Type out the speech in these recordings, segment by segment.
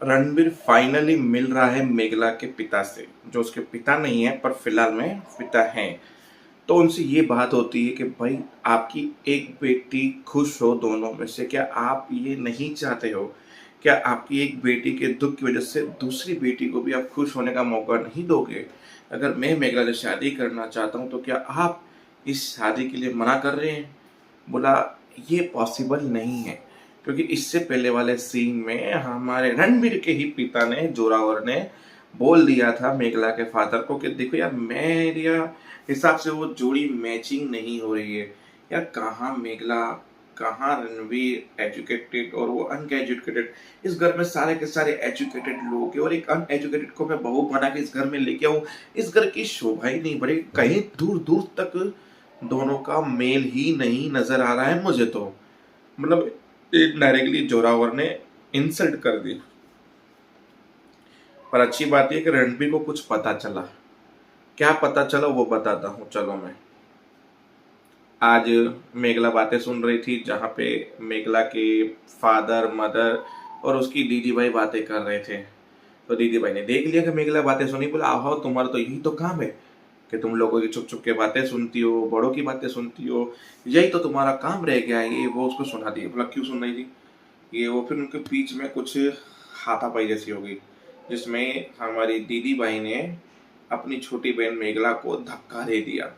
Ranbir finally मिल रहा है मेघला के पिता से, जो उसके पिता नहीं है पर फिलहाल में पिता हैं। तो उनसे ये बात होती है कि भाई आपकी एक बेटी खुश हो दोनों में से, क्या आप ये नहीं चाहते हो? क्या आपकी एक बेटी के दुख की वजह से दूसरी बेटी को भी आप खुश होने का मौका नहीं दोगे? अगर मैं मेघला से शादी करना चाहता हूँ तो क्या आप इस शादी के लिए मना कर रहे हैं? बोला ये पॉसिबल नहीं है, क्योंकि इससे पहले वाले सीन में हमारे रणबीर के ही पिता ने, जोरावर ने बोल दिया था मेघला के फादर को कि देखो यार, मेरे हिसाब से वो जोड़ी मैचिंग नहीं हो रही है। यार कहाँ मेघला, कहाँ रणवीर एजुकेटेड और वो अनएजुकेटेड। इस घर में सारे के सारे एजुकेटेड लोग हैं और एक अनएजुकेटेड को मैं बहू बना के इस घर में लेके आऊं, इस घर की शोभा ही नहीं बढ़ेगी। कहीं दूर दूर तक दोनों का मेल ही नहीं नजर आ रहा है मुझे तो। मतलब डायरेक्टली जोरावर ने इंसल्ट कर दी। पर अच्छी बात यह कि रणबीर को कुछ पता चला। क्या पता चला वो बताता हूँ, चलो। मैं आज मेघला बातें सुन रही थी, जहाँ पे मेघला के फादर मदर और उसकी दीदी भाई बातें कर रहे थे। तो दीदी भाई ने देख लिया कि मेघला बातें सुनी, बोला आओ तुम्हारा तो यही तो काम है कि तुम लोगों की छुप छुप के बातें सुनती हो, बड़ों की बातें सुनती हो, यही तो तुम्हारा काम रह गया है। ये वो उसको सुना दी। बोला क्यों सुन रही थी? ये वो फिर उनके बीच में कुछ हाथापाई जैसी हो गई, जिसमें हमारी दीदी भाई ने अपनी छोटी बहन मेघला को धक्का दे दिया,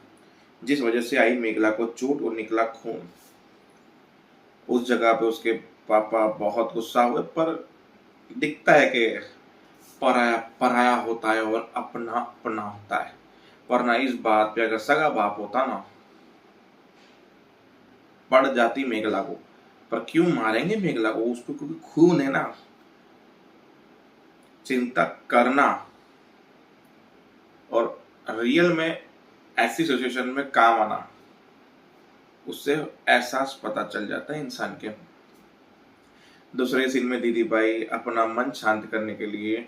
जिस वजह से आई मेघला को चोट और निकला खून। उस जगह पे उसके पापा बहुत गुस्सा हुए, पर दिखता है कि पराया पराया होता है और अपना अपना होता है। वरना इस बात पे अगर सगा बाप होता ना, पड़ जाती मेघला को। पर क्यों मारेंगे मेघला को? उसको क्योंकि खून है ना। चिंता करना और रियल में ऐसी सिचुएशन में काम आना, उससे एहसास पता चल जाता है इंसान के। दूसरे सीन में दीदी भाई अपना मन शांत करने के लिए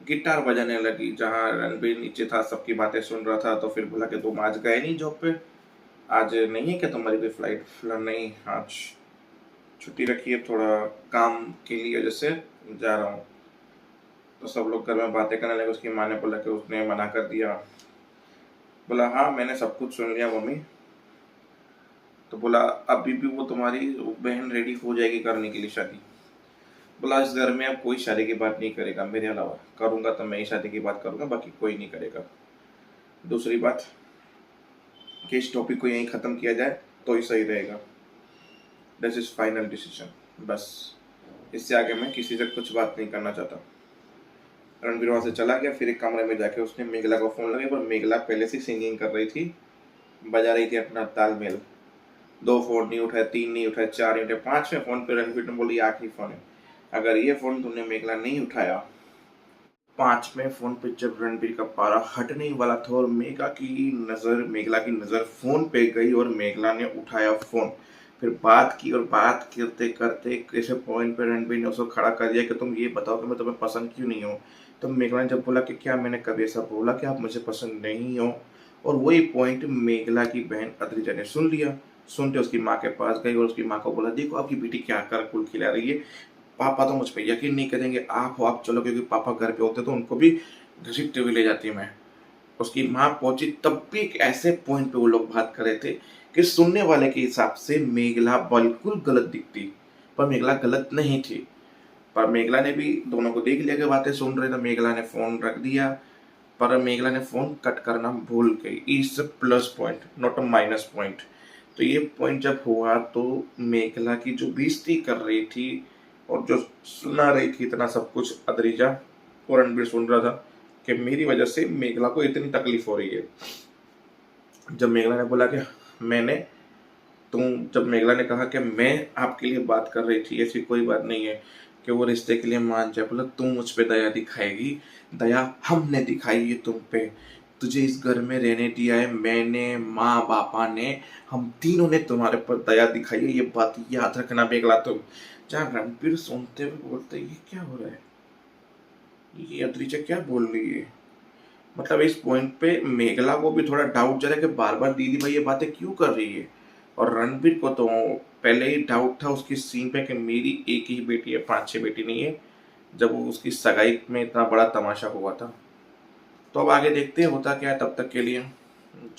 गिटार बजाने लगी। जहाँ रणबीर नीचे था, सबकी बातें सुन रहा था, तो फिर बोला कि तुम आज गए नहीं जॉब पे? आज नहीं है क्या तुम्हारी कोई फ्लाइट? नहीं, आज छुट्टी रखी है, थोड़ा काम के लिए वजह से जा रहा हूँ। तो सब लोग घर में बातें करने लगे। उसकी माँ ने बोला कि उसने मना कर दिया। बोला हाँ मैंने सब कुछ सुन लिया मम्मी। तो बोला अभी भी वो तुम्हारी बहन रेडी हो जाएगी करने के लिए शादी। बोला इस घर में अब कोई शादी की बात नहीं करेगा मेरे अलावा, करूंगा तो मैं ही शादी की बात करूंगा, बाकी कोई नहीं करेगा। दूसरी बात कि इस टॉपिक को यहीं खत्म किया जाए तो ही सही रहेगा। दिस इज फाइनल डिसीजन, बस। इससे आगे मैं किसी से कुछ बात नहीं करना चाहता। रणबीर वहां से चला गया। फिर एक कमरे में जाके उसने मेघला को फोन लगाया, पर मेघला पहले से सिंगिंग कर रही थी, बजा रही थी अपना तालमेल। दो फोन नहीं उठाए, तीन नहीं उठाए, चार नहीं उठाए, पांचवें फोन पे रणबीर ने बोली आखिरी फोन है, अगर ये फोन तुमने मेघला नहीं उठाया। पांचवें फोन पे जब रणबीर का पारा हटने ही वाला था और मेघला की नजर फोन पे गई और मेघला ने उठाया फोन। फिर बात की और बात करते करते कैसे पॉइंट पे रणबीर ने उसको खड़ा कर दिया कि तुम ये बताओ कि मैं तुम्हें पसंद क्यों नहीं हूँ। तो मेघला ने जब बोला कि क्या मैंने कभी ऐसा बोला कि आप मुझे पसंद नहीं हो, और वही पॉइंट मेघला की बहन अद्रिजा ने सुन लिया। सुनते उसकी माँ के पास गई और उसकी माँ को बोला देखो आपकी बेटी क्या कर कुल खिला रही है, पापा तो मुझ पर यकीन नहीं करेंगे, आप हो आप चलो, क्योंकि पापा घर पे होते तो उनको भी घसीटते हुए ले जाती मैं। उसकी माँ पहुंची तब भी एक ऐसे पॉइंट पे वो लोग बात कर रहे थे कि सुनने वाले के हिसाब से मेघला बिल्कुल गलत दिखती, पर मेघला गलत नहीं थी। पर मेघला ने भी दोनों को देख लिया कि बातें सुन रहे, तो मेघला ने फोन रख दिया। पर मेघला ने फोन कट करना भूल गई। Is plus point, not a minus point. तो ये पॉइंट जब हुआ तो मेघला की जो बेइज्जती कर रही थी और जो सुना रही थी इतना सब कुछ अद्रिजा, और रणबीर सुन रहा था कि मेरी वजह से मेघला को इतनी तकलीफ हो रही है। जब मेघला ने बोला कि मैंने जब मेघला ने कहा कि मैं आपके लिए बात कर रही थी, ऐसी कोई बात नहीं है कि वो रिश्ते के लिए मान जाए। बोला तुम मुझ पे दया दिखाएगी? दया हमने दिखाई है तुम पे, तुझे इस घर में रहने दिया है मैंने, माँ बापा ने, हम तीनों ने तुम्हारे पर दया दिखाई है, ये बात याद रखना मेघला तुम। जहाँ रणबीर सुनते हुए बोलते ये क्या हो रहा है, ये अद्रिजा क्या बोल रही है। मतलब इस पॉइंट पे मेघला को भी थोड़ा डाउट जा रहा है कि बार बार दीदी भाई ये बातें क्यों कर रही है। और रणबीर को तो पहले ही डाउट था उसकी सीन पे कि मेरी एक ही बेटी है, पांच छह बेटी नहीं है। जब वो उसकी सगाई में इतना बड़ा तमाशा हुआ था। तो अब आगे देखते हैं होता क्या है, तब तक के लिए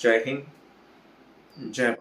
जय हिंद, जय